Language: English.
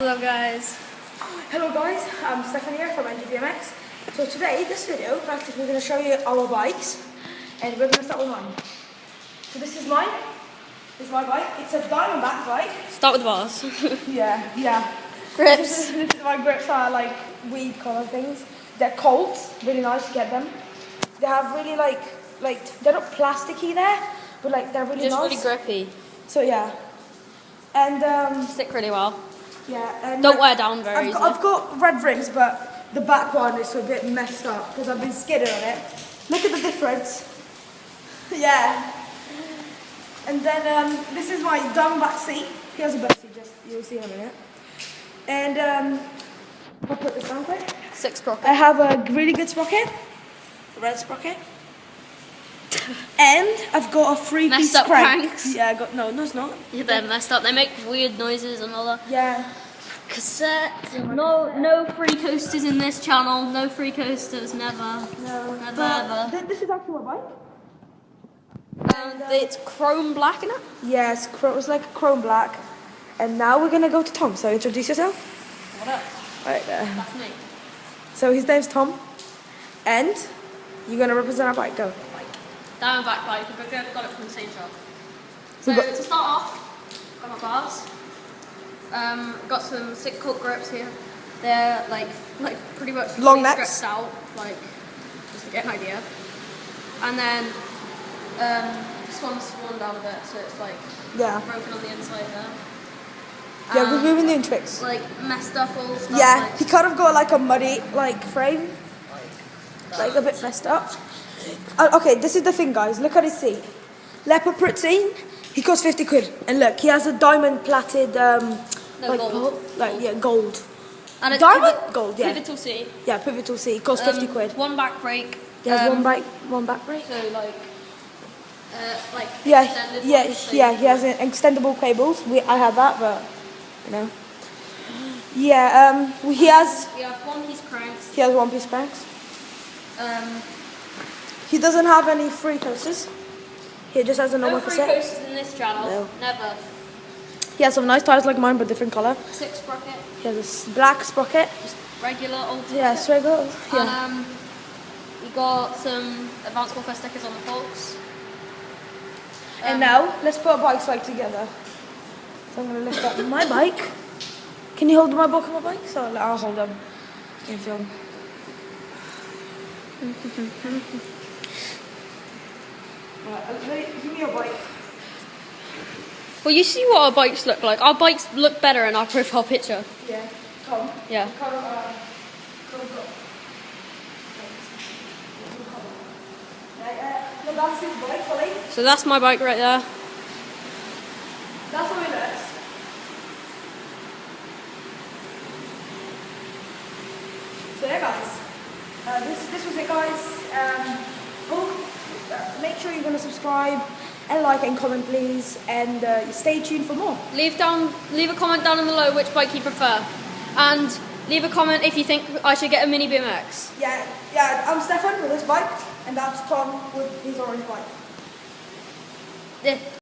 Hello guys. Hello guys, I'm Stefan here from NGBMX. So today, this video, practically we're going to show you our bikes, and we're going to start with mine. So this is mine. This is my bike. It's a Diamondback bike. Start with the bars. Yeah. Grips. This is my grips are like weed color things. They're Colts. Really nice to get them. They have really like they're not plasticky there, but like they're really Just nice. really grippy. So yeah, and Stick really well. yeah. And Don't wear down very easily. I've got red rims, but the back one is a bit messed up because I've been skidding on it. Look at the difference. Yeah. And then this is my Diamondback seat. Here's a better seat, just you'll see in a minute. And I'll put this down quick. 6 sprocket. I have a really good sprocket, a red sprocket. And I've got a 3-piece Messed up crank. cranks. Yeah, I got no, it's not. Yeah, they're messed up. They make weird noises and all that. Yeah. Cassette. No free coasters in this channel. No free coasters. Never. No. Never But ever. this is actually my bike. It's chrome black in it. Yes, it's like chrome black. And now we're gonna go to Tom. So introduce yourself. What up? Right there. That's me. So his name's Tom, and you're gonna represent our bike. Go. Diamondback bike. Got it from the same shop. So We got- to start off, got my bars. Got some sick cut grips here. They're like pretty much Long fully necks? stretched out, like just to get an idea. And then this one's worn down a bit, so it's like Yeah. broken on the inside there. Yeah, we've been doing tricks. Like messed up all stuff. Yeah, like, he kind of got like a muddy frame, like a bit messed up. Okay, this is the thing, guys. Look at his seat. Leopard print seat. He costs 50 quid, and look, he has a diamond platted gold. and it's Diamond gold, yeah. pivotal seat. Yeah, pivotal seat. It costs 50 quid. One back brake. He has one back brake. So like Yeah, extended yeah, ones, so yeah. you He has an extendable cables. I had that, but you know. Yeah. He has We have 1-piece cranks. 1-piece cranks. He doesn't have any free coasters. He just has a normal No free cassette. coasters in this channel. No. Never. He has some nice tires like mine, but different color. 6 sprocket. He has a black sprocket. Just regular old. Yeah, straight go. Yeah. And we got some advanced warfare stickers on the forks. And now let's put our bikes like together. So I'm gonna lift up my bike. Can you hold my book on my bike? So I'll hold them. You can film. Right, give me your bike. Well, you see what our bikes look like. Our bikes look better in our profile picture. Yeah, Tom. Yeah. No, that's his bike, fully. So that's my bike right there. That's how it looks. So yeah, guys. This was it, guys. Make sure you're gonna subscribe and like and comment, please, and stay tuned for more. Leave a comment down below which bike you prefer, and leave a comment if you think I should get a mini BMX. Yeah. I'm Stefan with this bike, and that's Tom with his orange bike. Yeah.